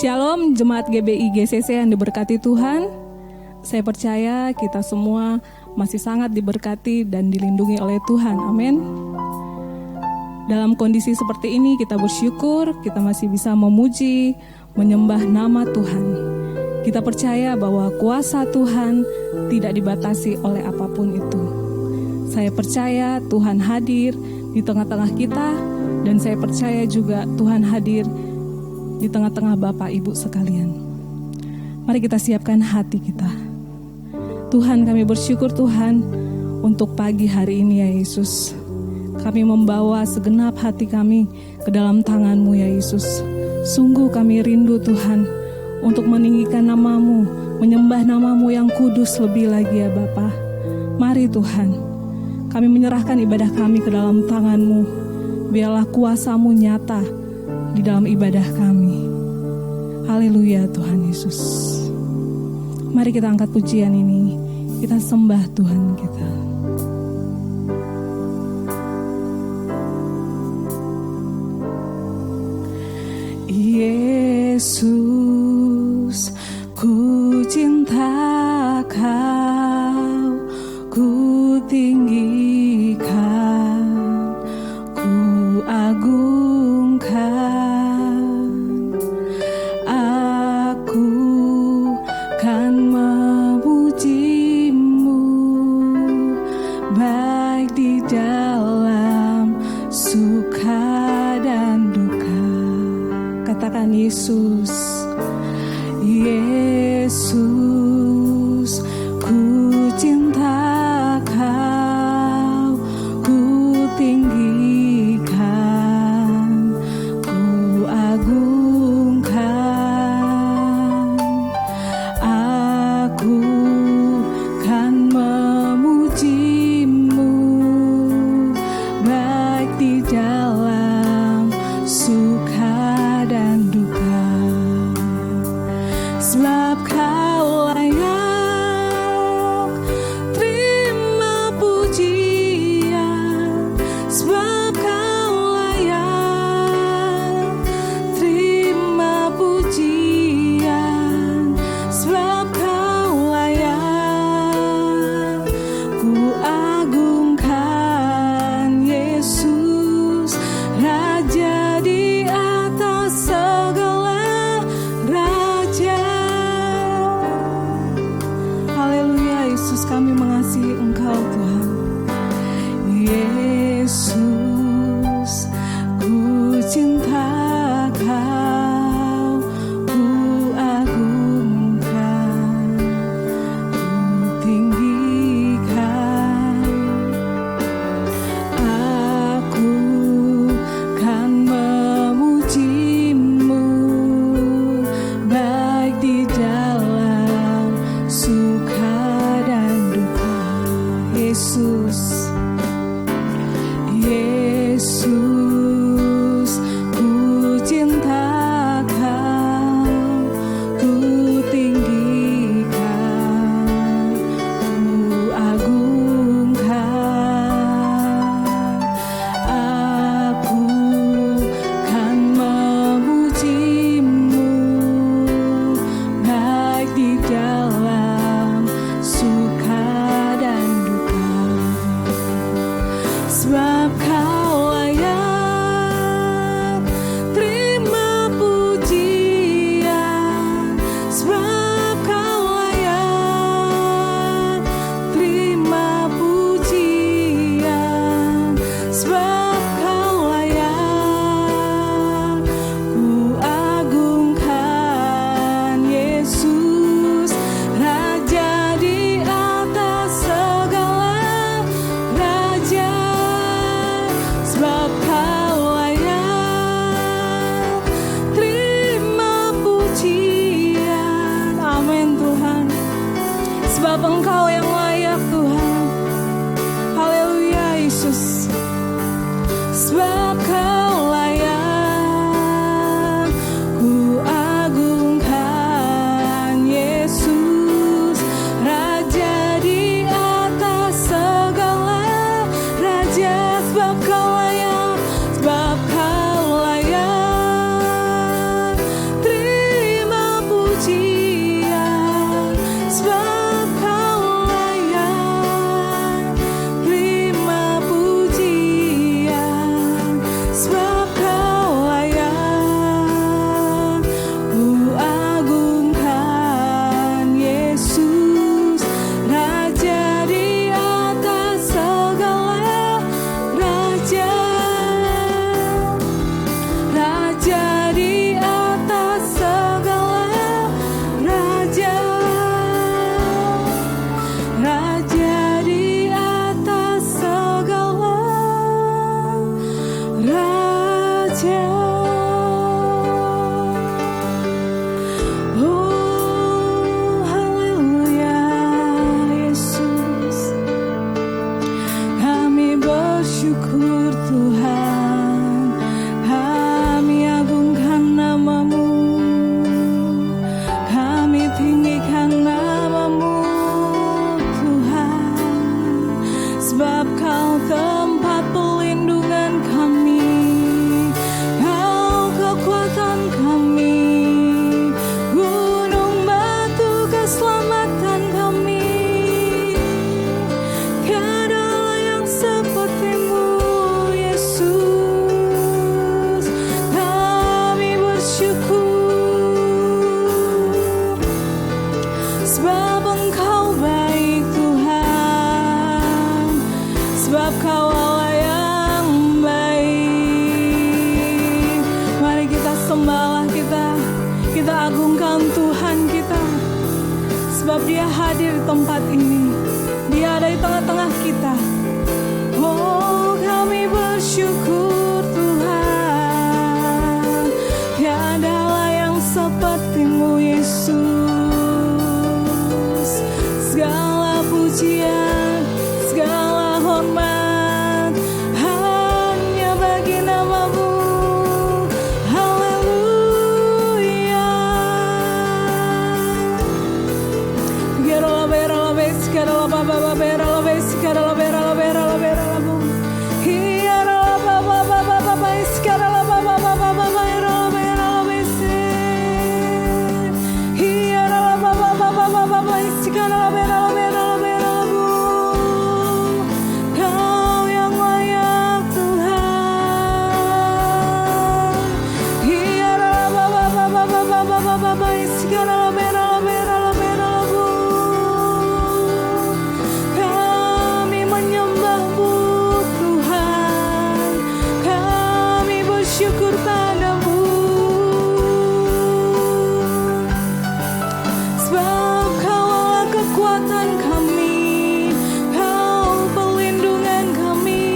Shalom Jemaat GBI GCC yang diberkati Tuhan. Saya percaya kita semua masih sangat diberkati dan dilindungi oleh Tuhan. Amin. Dalam kondisi seperti ini kita bersyukur kita masih bisa memuji, menyembah nama Tuhan. Kita percaya bahwa kuasa Tuhan tidak dibatasi oleh apapun itu. Saya percaya Tuhan hadir di tengah-tengah kita, dan saya percaya juga Tuhan hadir di tengah-tengah Bapak Ibu sekalian. Mari kita siapkan hati kita. Tuhan, kami bersyukur Tuhan untuk pagi hari ini ya Yesus. Kami membawa segenap hati kami ke dalam tangan-Mu ya Yesus. Sungguh kami rindu Tuhan untuk meninggikan nama-Mu, menyembah nama-Mu yang kudus lebih lagi ya Bapa. Mari Tuhan, kami menyerahkan ibadah kami ke dalam tangan-Mu. Biarlah kuasa-Mu nyata di dalam ibadah kami. Haleluya Tuhan Yesus. Mari kita angkat pujian ini. Kita sembah Tuhan kita. Yesus, ku cinta Kau, ku tinggikan, ku agungkan. Aku kan memuji-Mu baik di dalam suka dan duka. Katakan Yesus, Yesus, ku cinta Kau, ku tinggikan, ku agungkan. Aku kan memuji-Mu baik di dalam suka dan duka. Sebab Kau layak kita agungkan Tuhan kita, sebab Dia hadir di tempat ini. Dia ada di tengah-tengah kita. Oh, kami bersyukur Tuhan, tiada Allah yang seperti-Mu Yesus. Segala pujian, segala hormat hanya bagi nama-Mu. Haleluya. Kau yang layak Tuhan. Kami menyembah-Mu Tuhan, kami bersyukur padamu, sebab Kau adalah kekuatan kami, Kau perlindungan kami.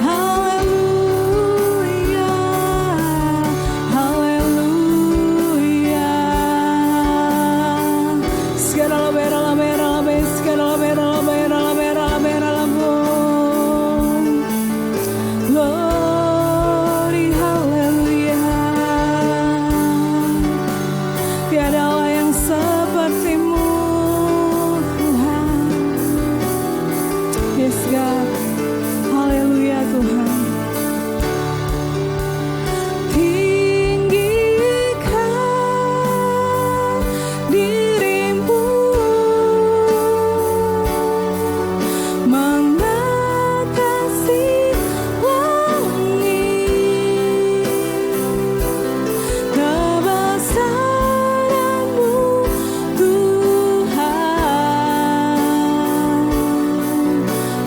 Haleluya, haleluya. Segala bera glory, haleluya. Tiada Allah yang seperti-Mu Tuhan. Yes God, haleluya Tuhan. Tinggikan diri-Mu mengatasi langit, kebesaran-Mu Tuhan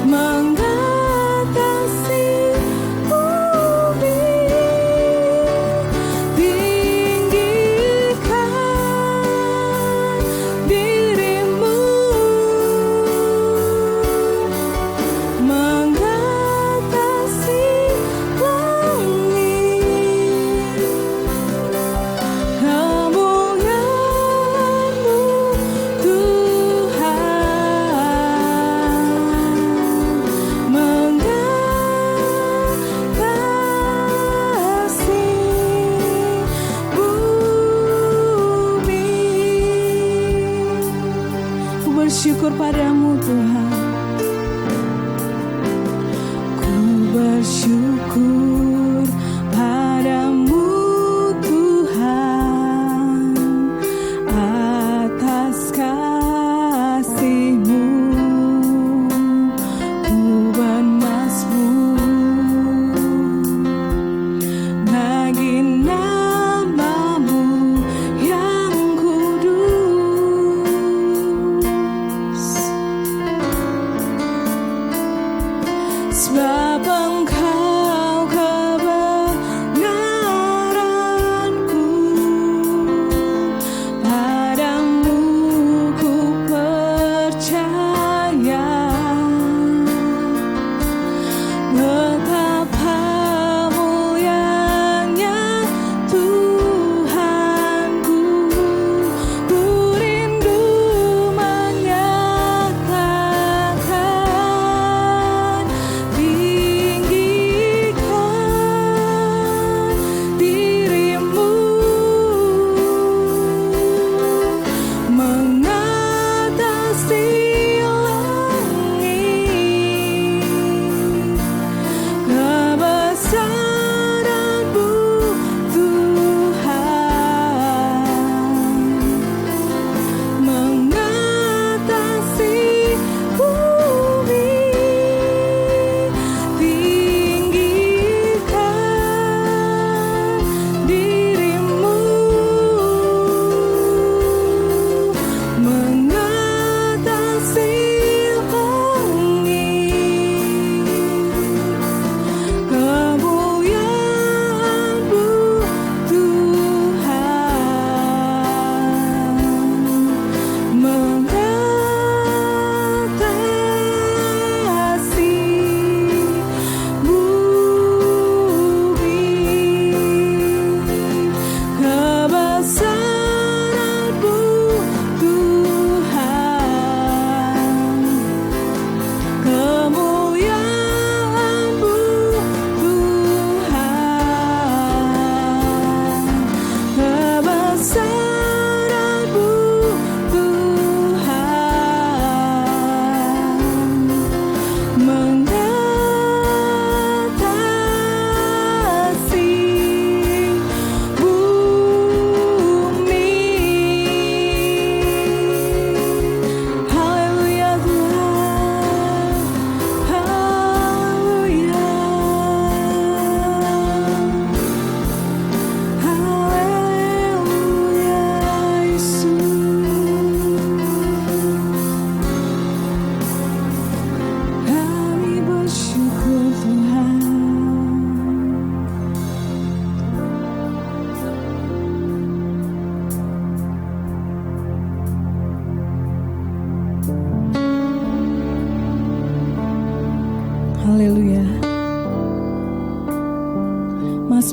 mengatasi bumi. Tinggikan diri-Mu mengatasi langit, kemuliaan-Mu Tuhan mengatasi bumi. Ku bersyukur padamu Tuhan, ku bersyukur padamu Tuhan atas kasih-Mu. Ku bermazmur bagi nama-Mu yang kudus.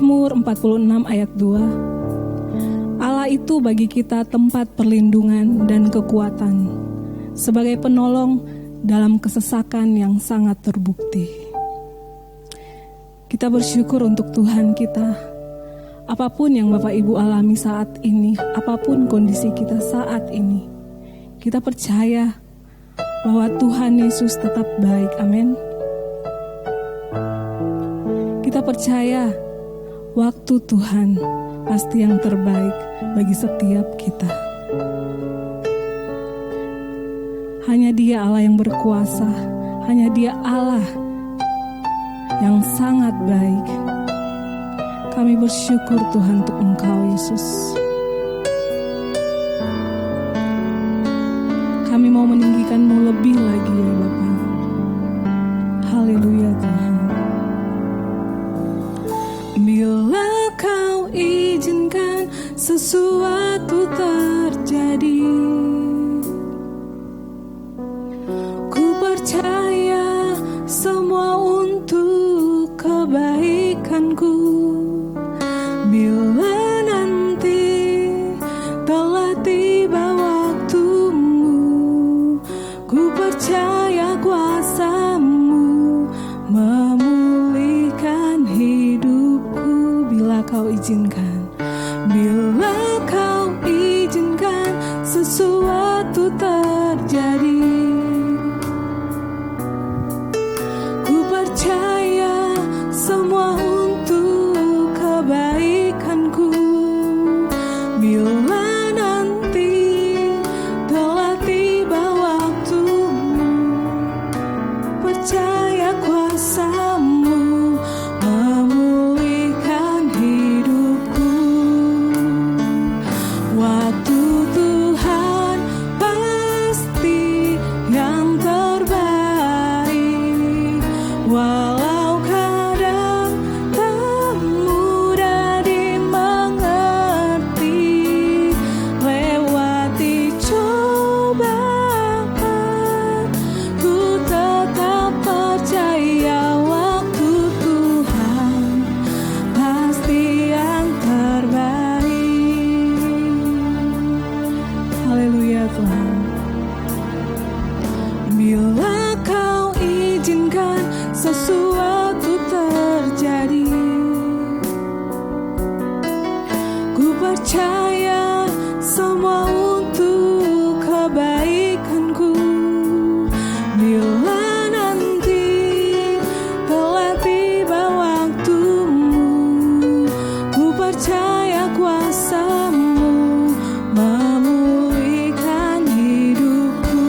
Mazmur 46 ayat 2. Allah itu bagi kita tempat perlindungan dan kekuatan, sebagai penolong dalam kesesakan yang sangat terbukti. Kita bersyukur untuk Tuhan kita. Apapun yang Bapak Ibu alami saat ini, apapun kondisi kita saat ini, kita percaya bahwa Tuhan Yesus tetap baik. Amin. Kita percaya waktu Tuhan pasti yang terbaik bagi setiap kita. Hanya Dia Allah yang berkuasa, hanya Dia Allah yang sangat baik. Kami bersyukur Tuhan untuk Engkau Yesus. Kami mau meninggikan-Mu lebih lagi ya Bapa. Haleluya Tuhan. Bila Kau izinkan sesuatu terjadi, ku percaya semua untuk kebaikanku. Bila nanti telah tiba waktumu, ku percaya kuasa-Mu memulihkan hidupku. Bila Kau izinkan, bila Kau izinkan sesuatu terjadi, ku percaya semua untuk kebaikanku. Bila nanti telah tiba waktumu, percaya kuasa-Mu memulihkan hidupku. Waktu Tuhan pasti yang terbaik, walau kadang tak mudah dimengerti. Lewati cobaan, ku tetap percaya waktu Tuhan pasti yang terbaik. Haleluya Tuhan. Bila Kau izinkan sesuatu terjadi, ku percaya semua untuk kebaikanku. Bila nanti telah tiba waktumu, ku percaya kuasa-Mu memulihkan hidupku.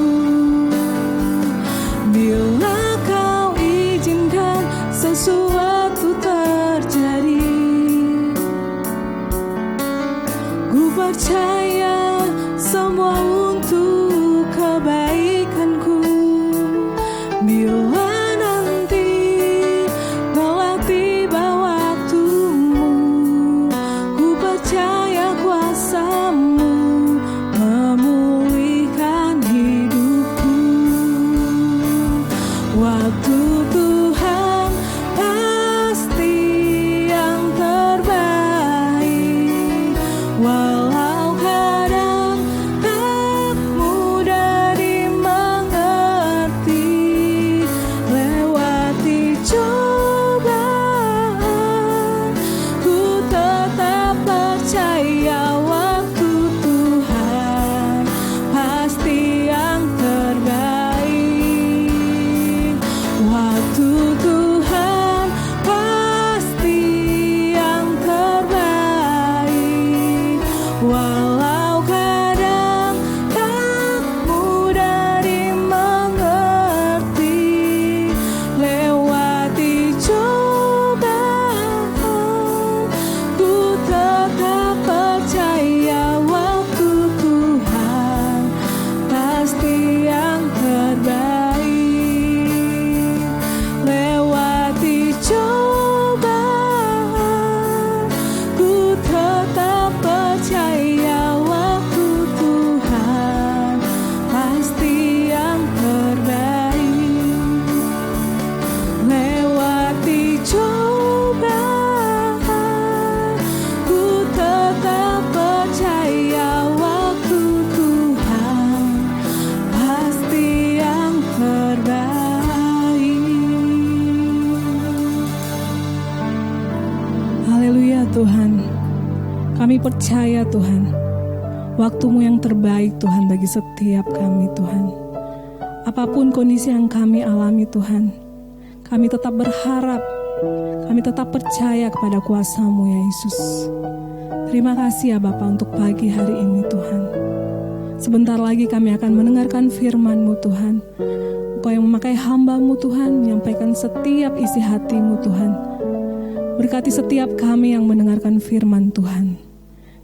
Bila Kau izinkan sesuatu terjadi, ku percaya semua untuk kebaikanku. Bila nanti telah tiba waktumu, ku percaya kuasa-Mu memulihkan hidupku. Waktu Tuhan pasti yang terbaik, walau kadang tak mudah dimengerti. Lewati cobaan, ku tetap percaya waktu Tuhan pasti yang terbaik. Waktu Tuhan pasti yang terbaik, walau kadang tak mudah dimengerti. Lewati cobaan, ku tetap percaya waktu Tuhan pasti yang terbaik. Lewati cobaan, ku tetap percaya Kami percaya Tuhan, waktu-Mu yang terbaik Tuhan bagi setiap kami Tuhan. Apapun kondisi yang kami alami Tuhan, kami tetap berharap, kami tetap percaya kepada kuasa-Mu ya Yesus. Terima kasih ya Bapa untuk pagi hari ini Tuhan. Sebentar lagi kami akan mendengarkan firman-Mu Tuhan. Engkau yang memakai hamba-Mu Tuhan, menyampaikan setiap isi hati-Mu Tuhan. Berkati setiap kami yang mendengarkan firman Tuhan.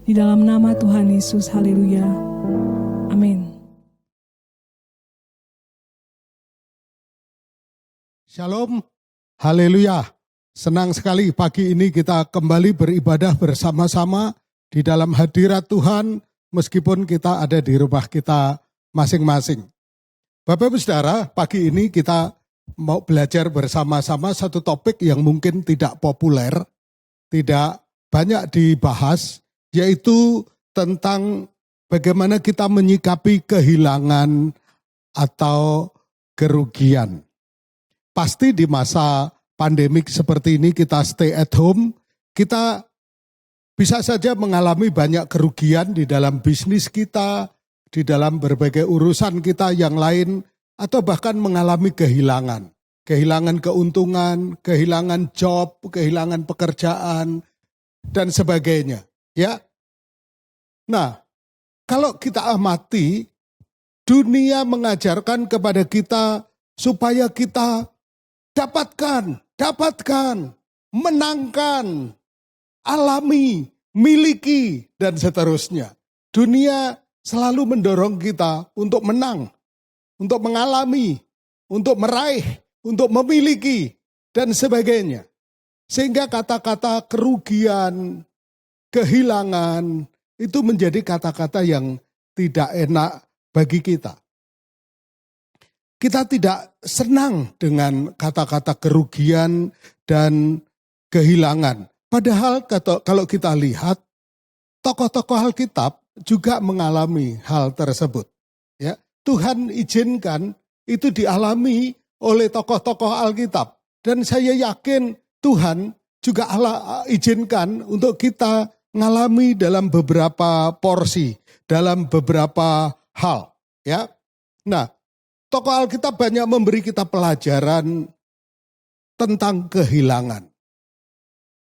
Di dalam nama Tuhan Yesus, haleluya. Amin. Shalom, haleluya. Senang sekali pagi ini kita kembali beribadah bersama-sama di dalam hadirat Tuhan, meskipun kita ada di rumah kita masing-masing. Bapak Ibu Saudara, pagi ini kita mau belajar bersama-sama satu topik yang mungkin tidak populer, tidak banyak dibahas, yaitu tentang bagaimana kita menyikapi kehilangan atau kerugian. Pasti di masa pandemik seperti ini kita stay at home, kita bisa saja mengalami banyak kerugian di dalam bisnis kita, di dalam berbagai urusan kita yang lain, atau bahkan mengalami kehilangan. Kehilangan keuntungan, kehilangan job, kehilangan pekerjaan, dan sebagainya. Ya. Nah, kalau kita amati, dunia mengajarkan kepada kita supaya kita dapatkan, menangkan, alami, miliki, dan seterusnya. Dunia selalu mendorong kita untuk menang, untuk mengalami, untuk meraih, untuk memiliki, dan sebagainya. Sehingga kata-kata kerugian, kehilangan, itu menjadi kata-kata yang tidak enak bagi kita. Kita tidak senang dengan kata-kata kerugian dan kehilangan. Padahal kalau kita lihat, tokoh-tokoh Alkitab juga mengalami hal tersebut. Ya, Tuhan izinkan itu dialami oleh tokoh-tokoh Alkitab. Dan saya yakin Tuhan juga izinkan untuk kita mengalami dalam beberapa porsi, dalam beberapa hal. Ya, nah, tokoh Alkitab banyak memberi kita pelajaran tentang kehilangan.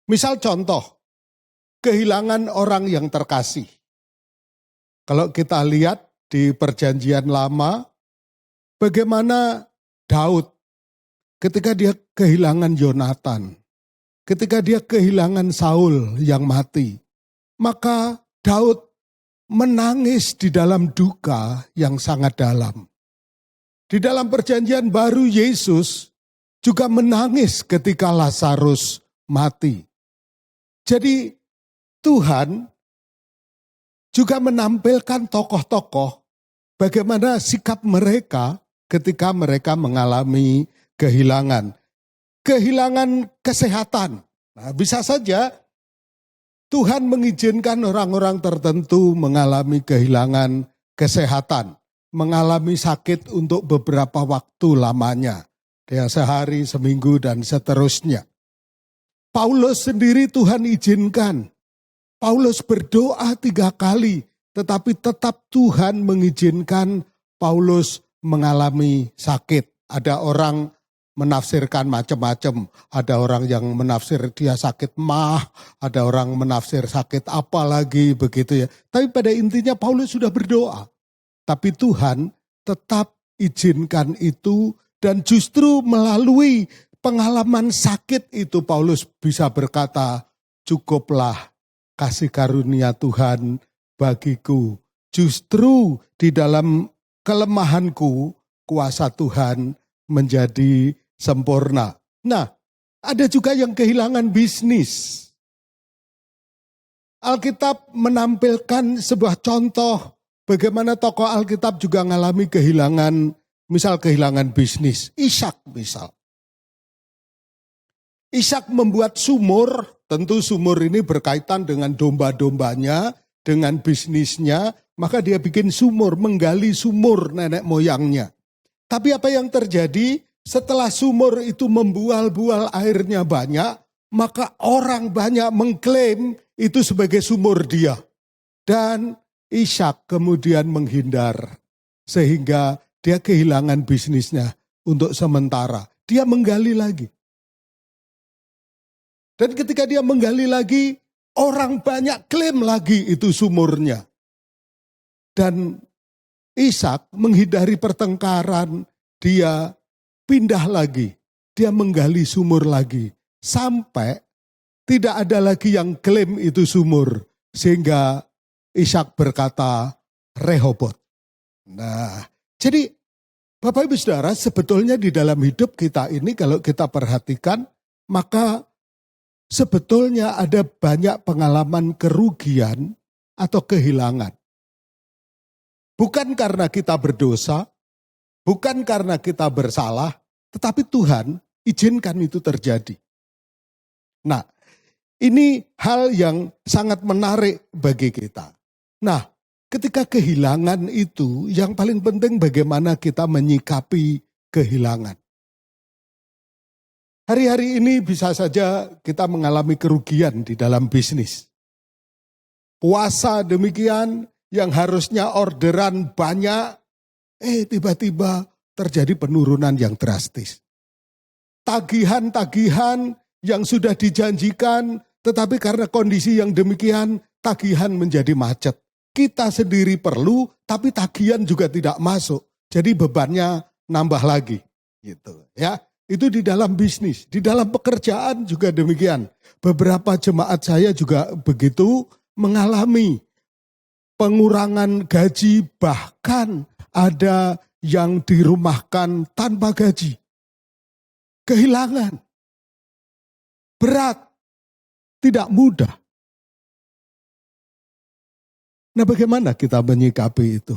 Misal contoh, kehilangan orang yang terkasih. Kalau kita lihat di Perjanjian Lama, bagaimana Daud ketika dia kehilangan Yonatan, ketika dia kehilangan Saul yang mati, maka Daud menangis di dalam duka yang sangat dalam. Di dalam Perjanjian Baru, Yesus juga menangis ketika Lazarus mati. Jadi Tuhan juga menampilkan tokoh-tokoh bagaimana sikap mereka ketika mereka mengalami kehilangan. Kehilangan kesehatan. Nah, bisa saja Tuhan mengizinkan orang-orang tertentu mengalami kehilangan kesehatan, mengalami sakit untuk beberapa waktu lamanya, ya sehari, seminggu, dan seterusnya. Paulus sendiri Tuhan izinkan. Paulus berdoa 3 kali, tetapi tetap Tuhan mengizinkan Paulus mengalami sakit. Ada orang menafsirkan macam-macam. Ada orang yang menafsir dia sakit mah, ada orang menafsir sakit apa lagi begitu ya. Tapi pada intinya Paulus sudah berdoa. Tapi Tuhan tetap izinkan itu, dan justru melalui pengalaman sakit itu Paulus bisa berkata, cukuplah kasih karunia Tuhan bagiku. Justru di dalam kelemahanku kuasa Tuhan menjadi sempurna. Nah, ada juga yang kehilangan bisnis. Alkitab menampilkan sebuah contoh bagaimana tokoh Alkitab juga mengalami kehilangan, misal kehilangan bisnis. Ishak misal. Ishak membuat sumur, tentu sumur ini berkaitan dengan domba-dombanya, dengan bisnisnya, maka dia bikin sumur, menggali sumur nenek moyangnya. Tapi apa yang terjadi setelah sumur itu membual-bual airnya banyak, maka orang banyak mengklaim itu sebagai sumur dia. Dan Ishak kemudian menghindar sehingga dia kehilangan bisnisnya untuk sementara. Dia menggali lagi. Dan ketika dia menggali lagi, orang banyak klaim lagi itu sumurnya. Dan Ishak menghindari pertengkaran, dia pindah lagi. Dia menggali sumur lagi. Sampai tidak ada lagi yang klaim itu sumur. Sehingga Ishak berkata, Rehobot. Nah, jadi Bapak Ibu Saudara, sebetulnya di dalam hidup kita ini kalau kita perhatikan, maka sebetulnya ada banyak pengalaman kerugian atau kehilangan. Bukan karena kita berdosa, bukan karena kita bersalah, tetapi Tuhan izinkan itu terjadi. Nah, ini hal yang sangat menarik bagi kita. Nah, ketika kehilangan itu, yang paling penting bagaimana kita menyikapi kehilangan. Hari-hari ini bisa saja kita mengalami kerugian di dalam bisnis. Puasa demikian, yang harusnya orderan banyak, tiba-tiba terjadi penurunan yang drastis. Tagihan-tagihan yang sudah dijanjikan, tetapi karena kondisi yang demikian, tagihan menjadi macet. Kita sendiri perlu, tapi tagihan juga tidak masuk. Jadi bebannya nambah lagi. Gitu ya. Itu di dalam bisnis, di dalam pekerjaan juga demikian. Beberapa jemaat saya juga begitu mengalami pengurangan gaji, bahkan ada yang dirumahkan tanpa gaji. Kehilangan. Berat, tidak mudah. Nah, bagaimana kita menyikapi itu?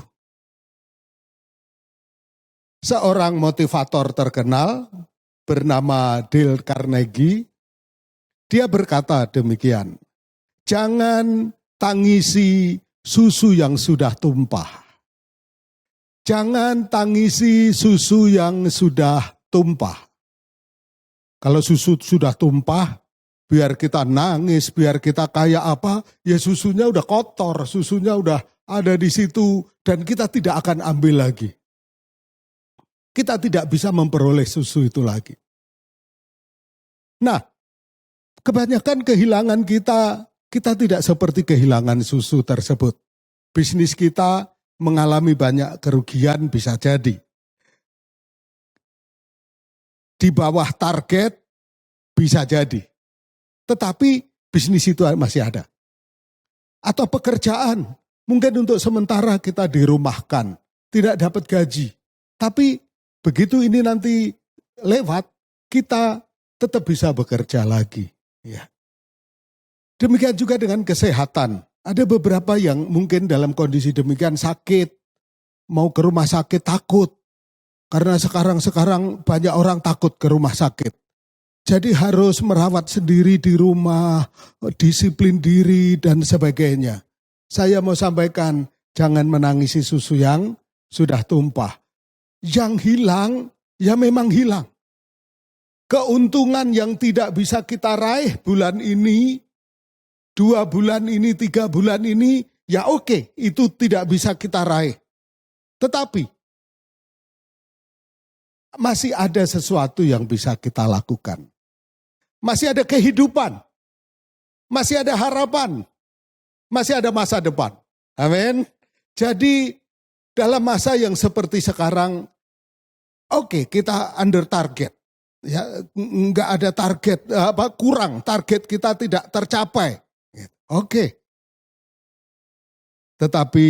Seorang motivator terkenal bernama Dale Carnegie, dia berkata demikian, jangan tangisi susu yang sudah tumpah. Jangan tangisi susu yang sudah tumpah. Kalau susu sudah tumpah, biar kita nangis, biar kita kayak apa, ya susunya udah kotor, susunya udah ada di situ, dan kita tidak akan ambil lagi. Kita tidak bisa memperoleh susu itu lagi. Nah, kebanyakan kehilangan kita tidak seperti kehilangan susu tersebut. Bisnis kita mengalami banyak kerugian bisa jadi. Di bawah target bisa jadi. Tetapi bisnis itu masih ada. Atau pekerjaan, mungkin untuk sementara kita dirumahkan, tidak dapat gaji. Tapi begitu ini nanti lewat, kita tetap bisa bekerja lagi. Ya. Demikian juga dengan kesehatan. Ada beberapa yang mungkin dalam kondisi demikian sakit, mau ke rumah sakit takut. Karena sekarang banyak orang takut ke rumah sakit. Jadi harus merawat sendiri di rumah, disiplin diri dan sebagainya. Saya mau sampaikan, jangan menangisi susu yang sudah tumpah. Yang hilang, ya memang hilang. Keuntungan yang tidak bisa kita raih bulan ini, 2 bulan ini, 3 bulan ini, ya oke, itu tidak bisa kita raih. Tetapi, masih ada sesuatu yang bisa kita lakukan. Masih ada kehidupan. Masih ada harapan. Masih ada masa depan. Amin. Jadi dalam masa yang seperti sekarang, oke, kita under target. Ya, enggak ada target, kurang, target kita tidak tercapai. Oke. Tetapi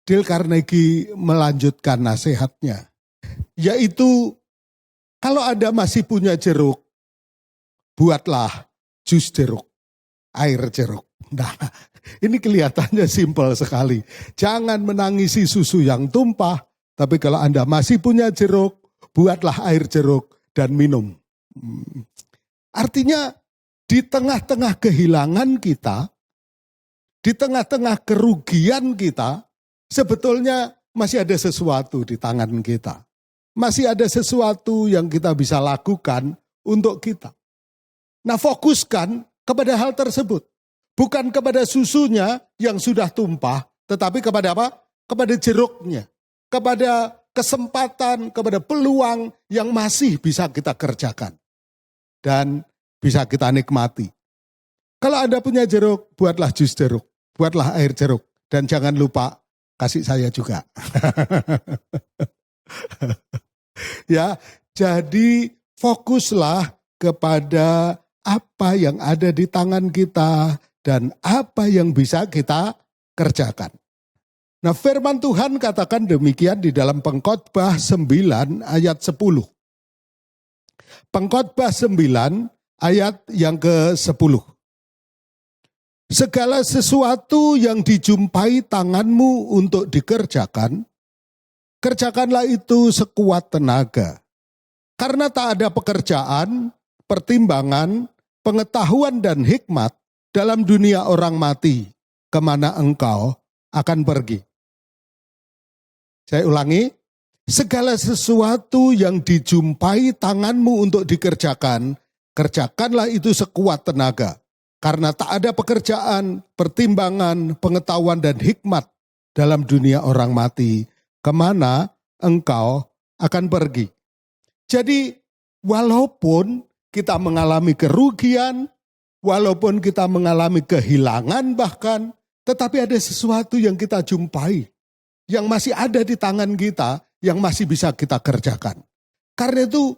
Dale Carnegie melanjutkan nasihatnya. Yaitu, kalau Anda masih punya jeruk, buatlah jus jeruk, air jeruk. Nah, ini kelihatannya simpel sekali. Jangan menangisi susu yang tumpah, tapi kalau Anda masih punya jeruk, buatlah air jeruk dan minum. Artinya, di tengah-tengah kehilangan kita, di tengah-tengah kerugian kita, sebetulnya masih ada sesuatu di tangan kita. Masih ada sesuatu yang kita bisa lakukan untuk kita. Nah, fokuskan kepada hal tersebut. Bukan kepada susunya yang sudah tumpah, tetapi kepada apa? Kepada jeruknya. Kepada kesempatan, kepada peluang yang masih bisa kita kerjakan. Dan bisa kita nikmati. Kalau Anda punya jeruk, buatlah jus jeruk. Buatlah air jeruk. Dan jangan lupa kasih saya juga. Ya, jadi fokuslah kepada apa yang ada di tangan kita dan apa yang bisa kita kerjakan. Nah, firman Tuhan katakan demikian di dalam Pengkhotbah 9 ayat 10. Pengkhotbah 9 ayat yang ke-10. Segala sesuatu yang dijumpai tanganmu untuk dikerjakan, kerjakanlah itu sekuat tenaga. Karena tak ada pekerjaan, pertimbangan, pengetahuan dan hikmat dalam dunia orang mati, kemana engkau akan pergi. Saya ulangi, segala sesuatu yang dijumpai tanganmu untuk dikerjakan, kerjakanlah itu sekuat tenaga. Karena tak ada pekerjaan, pertimbangan, pengetahuan dan hikmat dalam dunia orang mati, kemana engkau akan pergi. Jadi walaupun kita mengalami kerugian, walaupun kita mengalami kehilangan bahkan, tetapi ada sesuatu yang kita jumpai, yang masih ada di tangan kita, yang masih bisa kita kerjakan. Karena itu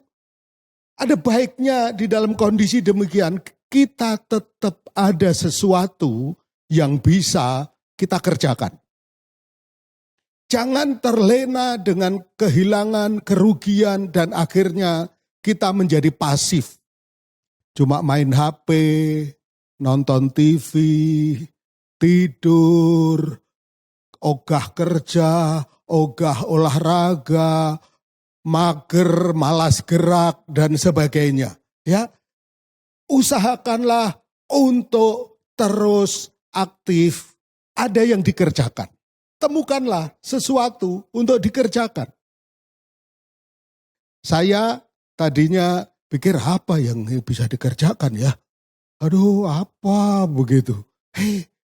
ada baiknya di dalam kondisi demikian, kita tetap ada sesuatu yang bisa kita kerjakan. Jangan terlena dengan kehilangan, kerugian, dan akhirnya kita menjadi pasif. Cuma main HP, nonton TV, tidur, ogah kerja, ogah olahraga, mager, malas gerak, dan sebagainya. Ya, usahakanlah untuk terus aktif, ada yang dikerjakan. Temukanlah sesuatu untuk dikerjakan. Saya tadinya pikir apa yang bisa dikerjakan ya. Aduh apa begitu.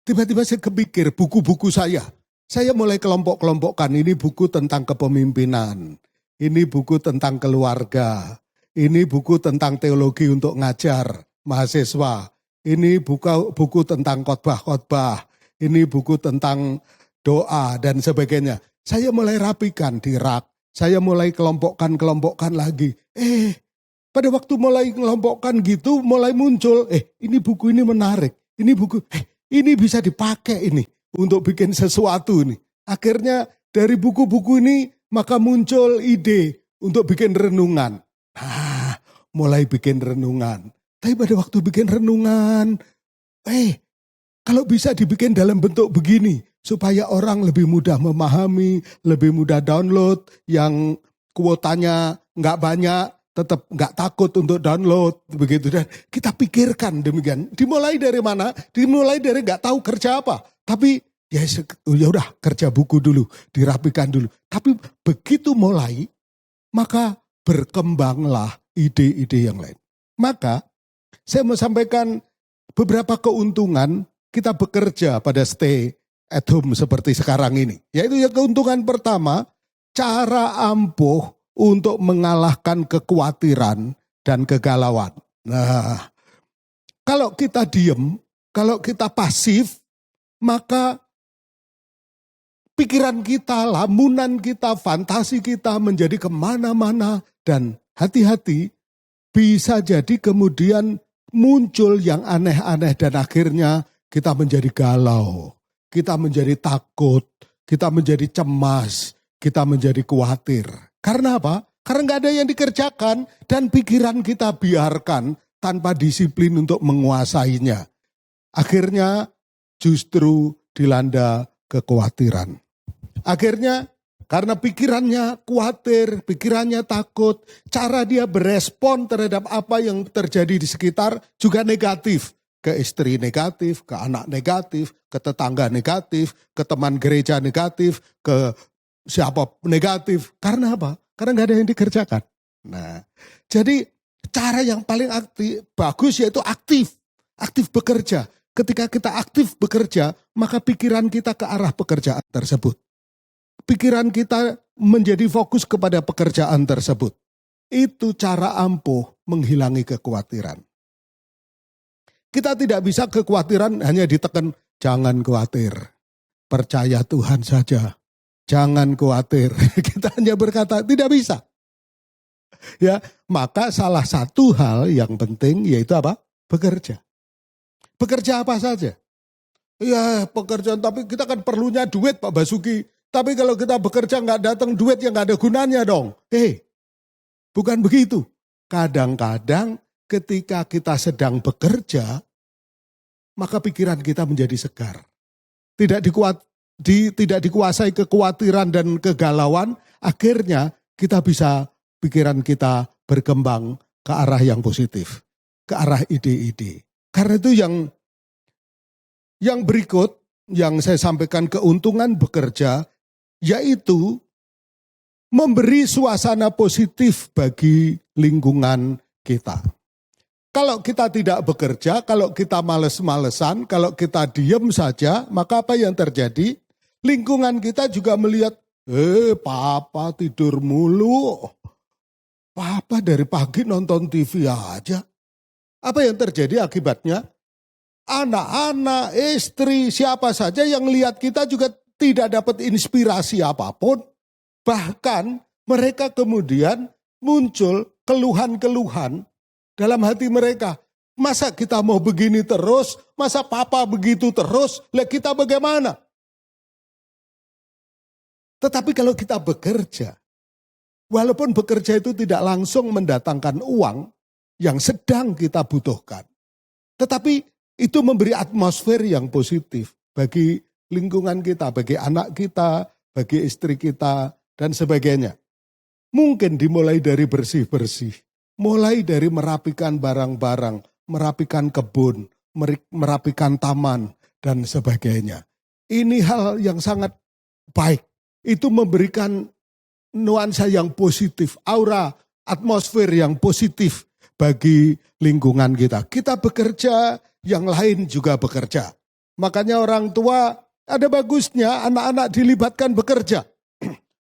Tiba-tiba saya kepikir buku-buku saya. Saya mulai kelompok-kelompokkan, ini buku tentang kepemimpinan. Ini buku tentang keluarga. Ini buku tentang teologi untuk ngajar mahasiswa. Ini buku tentang khotbah-khotbah. Ini buku tentang doa dan sebagainya. Saya mulai rapikan di rak. Saya mulai kelompokkan lagi. Pada waktu mulai kelompokkan gitu, mulai muncul. Ini buku ini menarik. Ini buku, ini bisa dipakai ini untuk bikin sesuatu ini. Akhirnya dari buku-buku ini maka muncul ide untuk bikin renungan. Mulai bikin renungan. Tapi pada waktu bikin renungan, kalau bisa dibikin dalam bentuk begini, supaya orang lebih mudah memahami, lebih mudah download, yang kuotanya nggak banyak, tetap nggak takut untuk download, begitu. Dan kita pikirkan demikian. Dimulai dari mana? Dimulai dari nggak tahu kerja apa. Tapi ya udah kerja buku dulu, dirapikan dulu. Tapi begitu mulai, maka berkembanglah ide-ide yang lain. Maka saya mau sampaikan beberapa keuntungan kita bekerja pada stay at home seperti sekarang ini. Yaitu yang keuntungan pertama, cara ampuh untuk mengalahkan kekhawatiran dan kegalauan. Nah, kalau kita diem, kalau kita pasif, maka pikiran kita, lamunan kita, fantasi kita menjadi kemana-mana. Dan hati-hati, bisa jadi kemudian muncul yang aneh-aneh dan akhirnya kita menjadi galau. Kita menjadi takut, kita menjadi cemas, kita menjadi khawatir. Karena apa? Karena nggak ada yang dikerjakan dan pikiran kita biarkan tanpa disiplin untuk menguasainya. Akhirnya justru dilanda kekhawatiran. Akhirnya karena pikirannya khawatir, pikirannya takut, cara dia berespon terhadap apa yang terjadi di sekitar juga negatif. Ke istri negatif, ke anak negatif, ke tetangga negatif, ke teman gereja negatif, ke siapa negatif. Karena apa? Karena nggak ada yang dikerjakan. Nah, jadi cara yang paling bagus yaitu aktif bekerja. ketika kita aktif bekerja, maka pikiran kita ke arah pekerjaan tersebut. Pikiran kita menjadi fokus kepada pekerjaan tersebut. Itu cara ampuh menghilangi kekhawatiran. Kita tidak bisa kekhawatiran hanya ditekan, jangan khawatir, percaya Tuhan saja, jangan khawatir. Kita hanya berkata, tidak bisa. Ya, maka salah satu hal yang penting yaitu apa? Bekerja. Bekerja apa saja? Ya, pekerjaan, tapi kita kan perlunya duit Pak Basuki. Tapi kalau kita bekerja nggak datang duit, yang nggak ada gunanya dong. Bukan begitu. Kadang-kadang ketika kita sedang bekerja, maka pikiran kita menjadi segar. Tidak dikuasai kekhawatiran dan kegalauan, akhirnya kita bisa, pikiran kita berkembang ke arah yang positif, ke arah ide-ide. Karena itu yang berikut, yang saya sampaikan keuntungan bekerja, yaitu memberi suasana positif bagi lingkungan kita. Kalau kita tidak bekerja, kalau kita males-malesan, kalau kita diem saja, maka apa yang terjadi? Lingkungan kita juga melihat, papa tidur mulu, papa dari pagi nonton TV aja. Apa yang terjadi akibatnya? Anak-anak, istri, siapa saja yang lihat kita juga tidak dapat inspirasi apapun. Bahkan mereka kemudian muncul keluhan-keluhan dalam hati mereka. Masa kita mau begini terus? Masa papa begitu terus? Lah kita bagaimana? Tetapi kalau kita bekerja, walaupun bekerja itu tidak langsung mendatangkan uang yang sedang kita butuhkan, tetapi itu memberi atmosfer yang positif bagi lingkungan kita, bagi anak kita, bagi istri kita, dan sebagainya. Mungkin dimulai dari bersih-bersih, mulai dari merapikan barang-barang, merapikan kebun, merapikan taman, dan sebagainya. Ini hal yang sangat baik. Itu memberikan nuansa yang positif, aura, atmosfer yang positif bagi lingkungan kita. Kita bekerja, yang lain juga bekerja. Makanya orang tua, ada bagusnya anak-anak dilibatkan bekerja.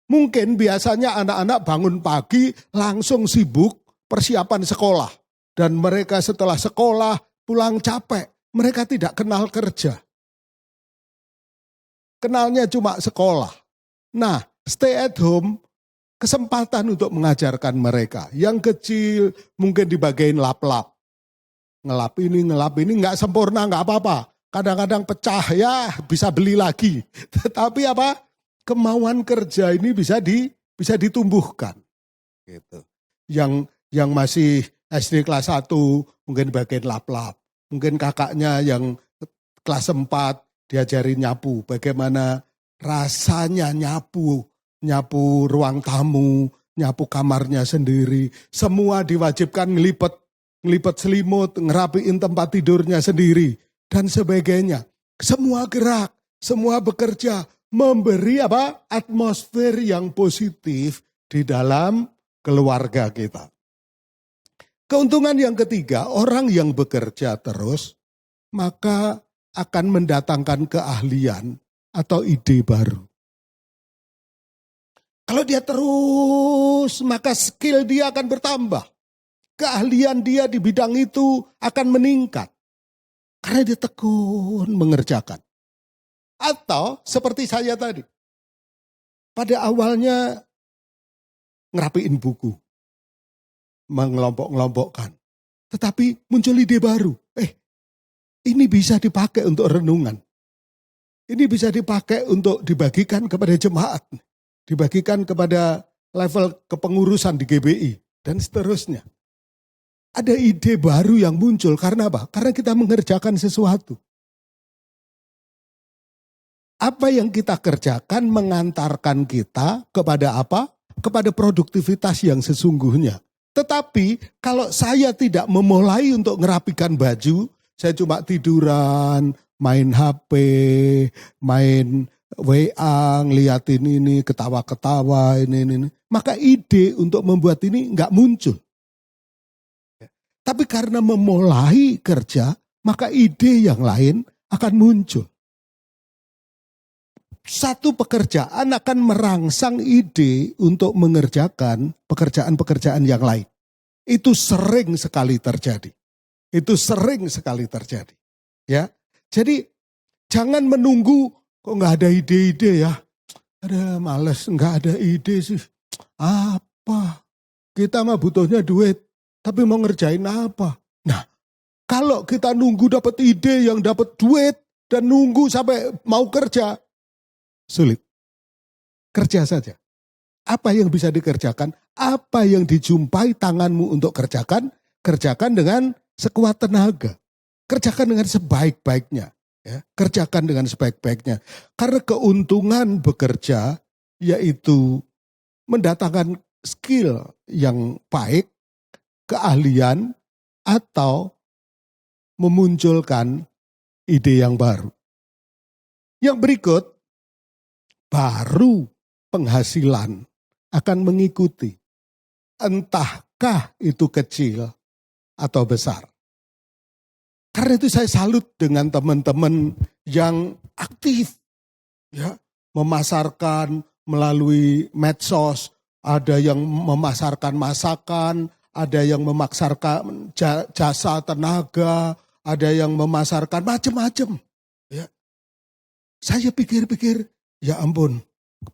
Mungkin biasanya anak-anak bangun pagi langsung sibuk persiapan sekolah. Dan mereka setelah sekolah pulang capek. Mereka tidak kenal kerja. Kenalnya cuma sekolah. Nah, stay at home, kesempatan untuk mengajarkan mereka. Yang kecil mungkin dibagiin lap-lap. Ngelap ini, nggak sempurna, nggak apa-apa. Kadang-kadang pecah, ya bisa beli lagi. Tetapi apa? Kemauan kerja ini bisa ditumbuhkan. Gitu. Yang masih SD kelas 1 mungkin bagian lap-lap. Mungkin kakaknya yang kelas 4 diajari nyapu. Bagaimana rasanya nyapu ruang tamu, nyapu kamarnya sendiri. Semua diwajibkan ngelipet selimut, ngerapiin tempat tidurnya sendiri. Dan sebagainya. Semua gerak, semua bekerja. Memberi atmosfer yang positif di dalam keluarga kita. Keuntungan yang ketiga, orang yang bekerja terus, maka akan mendatangkan keahlian atau ide baru. Kalau dia terus, maka skill dia akan bertambah. Keahlian dia di bidang itu akan meningkat. Karena dia tekun mengerjakan. Atau seperti saya tadi. Pada awalnya ngerapiin buku. Mengelompok-ngelompokkan. Tetapi muncul ide baru. Ini bisa dipakai untuk renungan. Ini bisa dipakai untuk dibagikan kepada jemaat. Dibagikan kepada level kepengurusan di GBI. Dan seterusnya. Ada ide baru yang muncul. Karena apa? Karena kita mengerjakan sesuatu. Apa yang kita kerjakan mengantarkan kita kepada apa? Kepada produktivitas yang sesungguhnya. Tetapi kalau saya tidak memulai untuk ngerapikan baju, saya cuma tiduran, main HP, main WA, ngeliatin ini, ketawa-ketawa, ini. Maka ide untuk membuat ini nggak muncul. Tapi karena memulai kerja, maka ide yang lain akan muncul. Satu pekerjaan akan merangsang ide untuk mengerjakan pekerjaan-pekerjaan yang lain. Itu sering sekali terjadi. Ya, jadi jangan menunggu, kok nggak ada ide-ide ya. Ada males, nggak ada ide sih. Apa? Kita mah butuhnya duit, tapi mau ngerjain apa? Nah, kalau kita nunggu dapat ide yang dapat duit dan nunggu sampai mau kerja, sulit. Kerja saja. Apa yang bisa dikerjakan? Apa yang dijumpai tanganmu untuk kerjakan? Kerjakan dengan sekuat tenaga. Kerjakan dengan sebaik-baiknya. Ya. Kerjakan dengan sebaik-baiknya. Karena keuntungan bekerja yaitu mendatangkan skill yang baik, keahlian, atau memunculkan ide yang baru. Yang berikut, baru penghasilan akan mengikuti. Entahkah itu kecil atau besar. Karena itu saya salut dengan teman-teman yang aktif. Ya, memasarkan melalui medsos, ada yang memasarkan masakan, ada yang memasarkan jasa tenaga, ada yang memasarkan macam-macam. Ya. Saya pikir-pikir, ya ampun,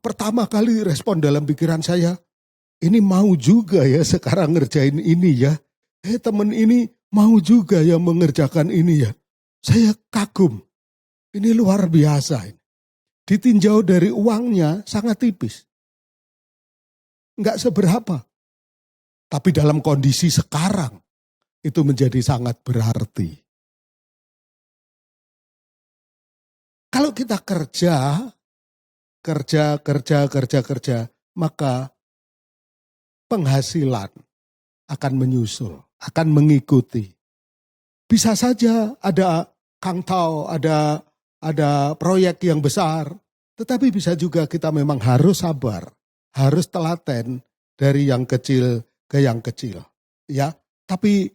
pertama kali respon dalam pikiran saya, ini mau juga ya sekarang ngerjain ini ya. Teman ini mau juga ya mengerjakan ini ya. Saya kagum, ini luar biasa. Ditinjau dari uangnya sangat tipis. Enggak seberapa. Tapi dalam kondisi sekarang, itu menjadi sangat berarti. Kalau kita kerja, maka penghasilan akan menyusul, akan mengikuti. Bisa saja ada kangtau, ada proyek yang besar, tetapi bisa juga kita memang harus sabar, harus telaten dari yang kecil ke yang kecil. Ya, tapi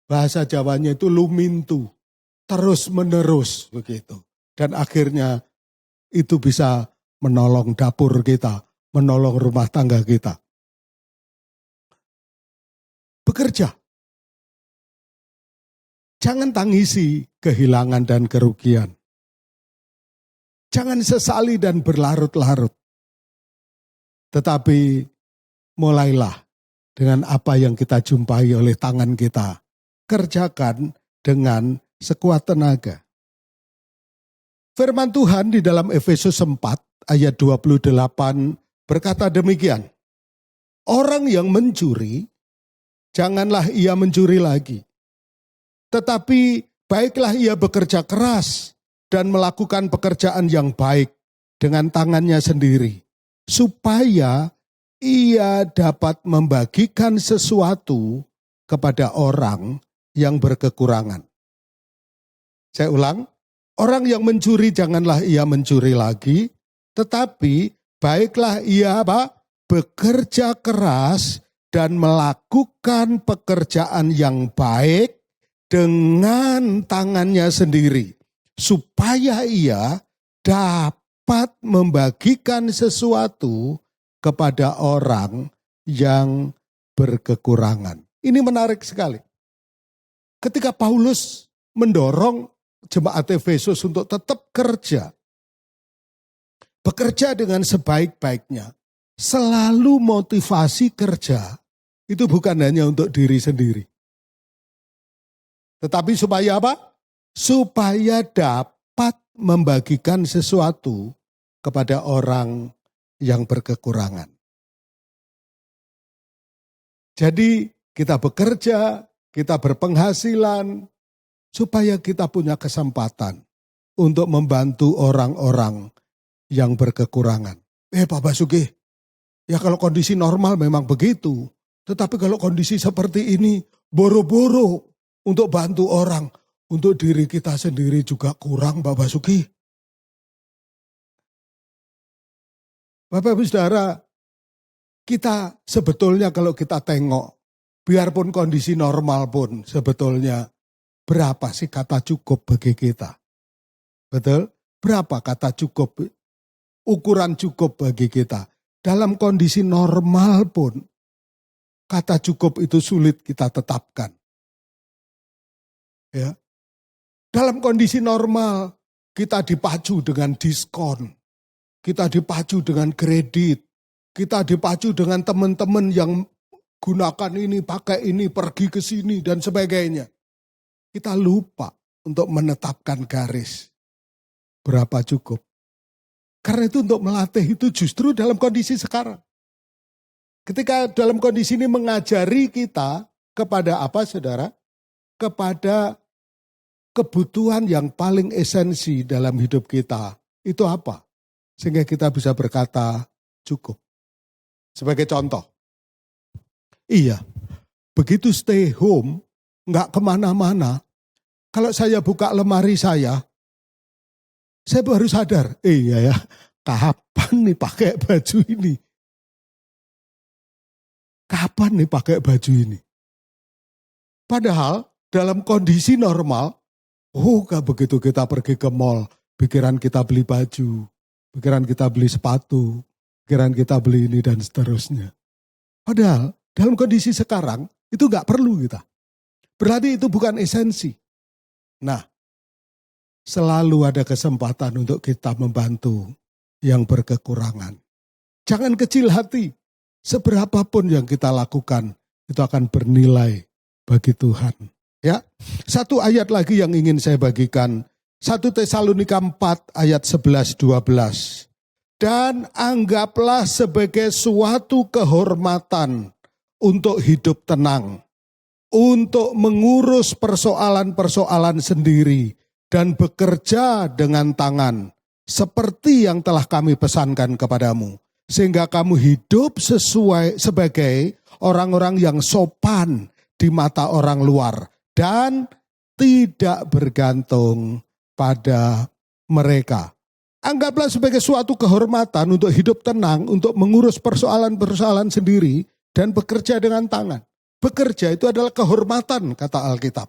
bahasa Jawanya itu lumintu, terus menerus begitu. Dan akhirnya itu bisa menolong dapur kita, menolong rumah tangga kita. Bekerja. Jangan tangisi kehilangan dan kerugian. Jangan sesali dan berlarut-larut. Tetapi mulailah dengan apa yang kita jumpai oleh tangan kita. Kerjakan dengan sekuat tenaga. Firman Tuhan di dalam Efesus 4 ayat 28 berkata demikian. Orang yang mencuri, janganlah ia mencuri lagi. Tetapi baiklah ia bekerja keras dan melakukan pekerjaan yang baik dengan tangannya sendiri. Supaya ia dapat membagikan sesuatu kepada orang yang berkekurangan. Saya ulang, orang yang mencuri janganlah ia mencuri lagi. Tetapi baiklah ia bekerja keras dan melakukan pekerjaan yang baik dengan tangannya sendiri, supaya ia dapat membagikan sesuatu kepada orang yang berkekurangan. Ini menarik sekali. Ketika Paulus mendorong jemaat Efesus untuk tetap kerja, bekerja dengan sebaik-baiknya, selalu motivasi kerja itu bukan hanya untuk diri sendiri. Tetapi supaya apa? Supaya dapat membagikan sesuatu kepada orang yang berkekurangan. Jadi kita bekerja, kita berpenghasilan, supaya kita punya kesempatan untuk membantu orang-orang yang berkekurangan. Pak Basuki, ya kalau kondisi normal memang begitu. Tetapi kalau kondisi seperti ini, boro-boro untuk bantu orang, untuk diri kita sendiri juga kurang, Pak Basuki. Bapak Ibu Saudara, kita sebetulnya kalau kita tengok, biarpun kondisi normal pun sebetulnya berapa sih kata cukup bagi kita? Betul? Berapa kata cukup, ukuran cukup bagi kita? Dalam kondisi normal pun, kata cukup itu sulit kita tetapkan. Ya. Dalam kondisi normal, kita dipacu dengan diskon. Kita dipacu dengan kredit. Kita dipacu dengan teman-teman yang gunakan ini, pakai ini, pergi ke sini, dan sebagainya. Kita lupa untuk menetapkan garis. Berapa cukup. Karena itu untuk melatih itu justru dalam kondisi sekarang. Ketika dalam kondisi ini mengajari kita kepada apa saudara? Kepada kebutuhan yang paling esensi dalam hidup kita. Itu apa? Sehingga kita bisa berkata cukup. Sebagai contoh. Iya, begitu stay home, nggak kemana-mana. Kalau saya buka lemari saya baru sadar, iya ya, kapan nih pakai baju ini? Kapan nih pakai baju ini? Padahal dalam kondisi normal, begitu kita pergi ke mall, pikiran kita beli baju, pikiran kita beli sepatu, pikiran kita beli ini dan seterusnya. Padahal dalam kondisi sekarang itu nggak perlu kita. Berarti itu bukan esensi. Nah, selalu ada kesempatan untuk kita membantu yang berkekurangan. Jangan kecil hati. Seberapapun yang kita lakukan, itu akan bernilai bagi Tuhan. Ya, satu ayat lagi yang ingin saya bagikan. 1 Tesalonika 4 ayat 11-12. Dan anggaplah sebagai suatu kehormatan untuk hidup tenang. Untuk mengurus persoalan-persoalan sendiri. Dan bekerja dengan tangan. Seperti yang telah kami pesankan kepadamu. Sehingga kamu hidup sebagai orang-orang yang sopan di mata orang luar. Dan tidak bergantung pada mereka. Anggaplah sebagai suatu kehormatan untuk hidup tenang, untuk mengurus persoalan-persoalan sendiri, dan bekerja dengan tangan. Bekerja itu adalah kehormatan, kata Alkitab.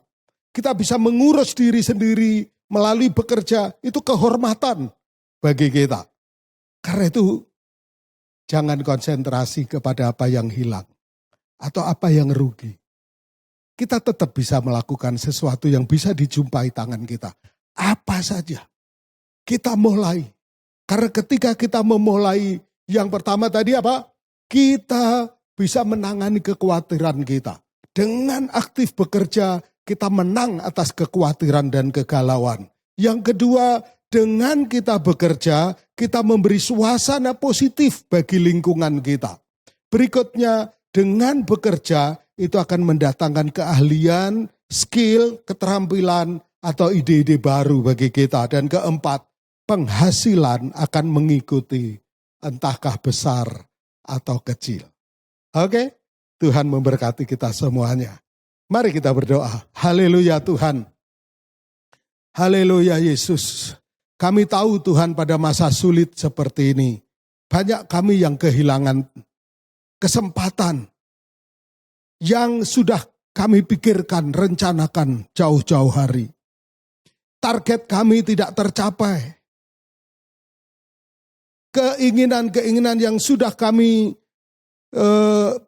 Kita bisa mengurus diri sendiri melalui bekerja, itu kehormatan bagi kita. Karena itu, jangan konsentrasi kepada apa yang hilang atau apa yang rugi. Kita tetap bisa melakukan sesuatu yang bisa dijumpai tangan kita. Apa saja. Kita mulai. Karena ketika kita memulai, yang pertama tadi apa? Kita bisa menangani kekhawatiran kita. Dengan aktif bekerja, kita menang atas kekhawatiran dan kegalauan. Yang kedua, dengan kita bekerja, kita memberi suasana positif bagi lingkungan kita. Berikutnya, dengan bekerja, itu akan mendatangkan keahlian, skill, keterampilan, atau ide-ide baru bagi kita. Dan keempat, penghasilan akan mengikuti, entahkah besar atau kecil. Oke, Tuhan memberkati kita semuanya. Mari kita berdoa. Haleluya Tuhan. Haleluya Yesus. Kami tahu Tuhan pada masa sulit seperti ini. Banyak kami yang kehilangan kesempatan yang sudah kami pikirkan, rencanakan jauh-jauh hari. Target kami tidak tercapai. Keinginan-keinginan yang sudah kami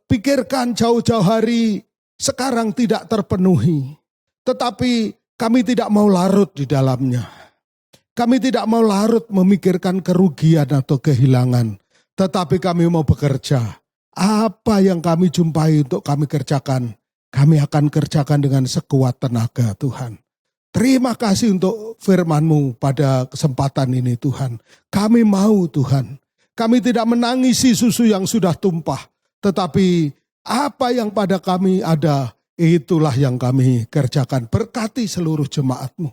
pikirkan jauh-jauh hari sekarang tidak terpenuhi. Tetapi kami tidak mau larut di dalamnya. Kami tidak mau larut memikirkan kerugian atau kehilangan. Tetapi kami mau bekerja. Apa yang kami jumpai untuk kami kerjakan, kami akan kerjakan dengan sekuat tenaga Tuhan. Terima kasih untuk firman-Mu pada kesempatan ini Tuhan. Kami mau Tuhan. Kami tidak menangisi susu yang sudah tumpah. Tetapi apa yang pada kami ada, itulah yang kami kerjakan. Berkati seluruh jemaat-Mu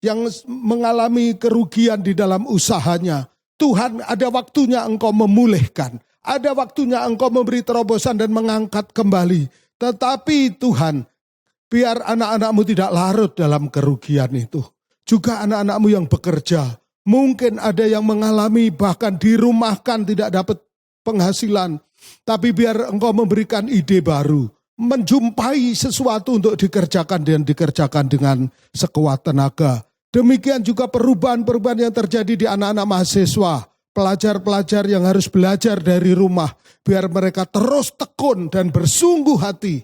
yang mengalami kerugian di dalam usahanya. Tuhan, ada waktunya Engkau memulihkan. Ada waktunya Engkau memberi terobosan dan mengangkat kembali. Tetapi Tuhan, biar anak-anak-Mu tidak larut dalam kerugian itu. Juga anak-anak-Mu yang bekerja. Mungkin ada yang mengalami bahkan dirumahkan tidak dapat penghasilan. Tapi biar Engkau memberikan ide baru. menjumpai sesuatu untuk dikerjakan dan dikerjakan dengan sekuat tenaga. Demikian juga perubahan-perubahan yang terjadi di anak-anak mahasiswa, pelajar-pelajar yang harus belajar dari rumah, biar mereka terus tekun dan bersungguh hati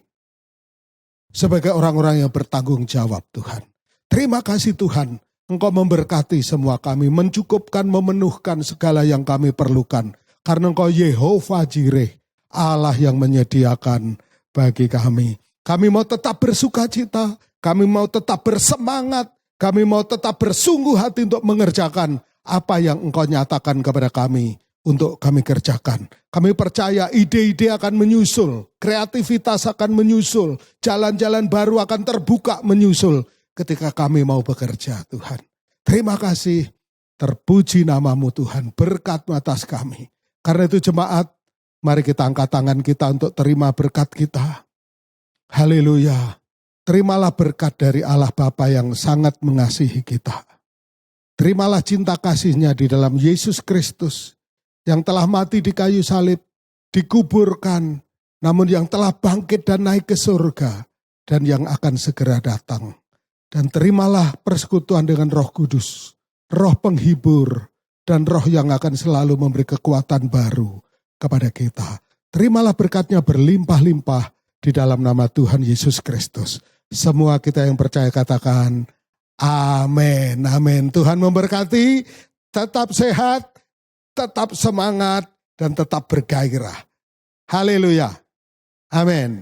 sebagai orang-orang yang bertanggung jawab Tuhan. Terima kasih Tuhan, Engkau memberkati semua kami, mencukupkan, memenuhkan segala yang kami perlukan. Karena Engkau Yehova Jireh, Allah yang menyediakan bagi kami. Kami mau tetap bersuka cita, kami mau tetap bersemangat, kami mau tetap bersungguh hati untuk mengerjakan apa yang Engkau nyatakan kepada kami untuk kami kerjakan. Kami percaya ide-ide akan menyusul, kreativitas akan menyusul, jalan-jalan baru akan terbuka menyusul ketika kami mau bekerja Tuhan. Terima kasih, terpuji namamu Tuhan, berkat atas kami. Karena itu jemaat, mari kita angkat tangan kita untuk terima berkat kita. Haleluya. Terimalah berkat dari Allah Bapa yang sangat mengasihi kita. Terimalah cinta kasih-Nya di dalam Yesus Kristus yang telah mati di kayu salib, dikuburkan, namun yang telah bangkit dan naik ke surga dan yang akan segera datang. Dan terimalah persekutuan dengan Roh Kudus, Roh penghibur, dan Roh yang akan selalu memberi kekuatan baru kepada kita. Terimalah berkat-Nya berlimpah-limpah di dalam nama Tuhan Yesus Kristus. Semua kita yang percaya katakan, amin, amin. Tuhan memberkati, tetap sehat, tetap semangat, dan tetap bergairah. Haleluya, amin.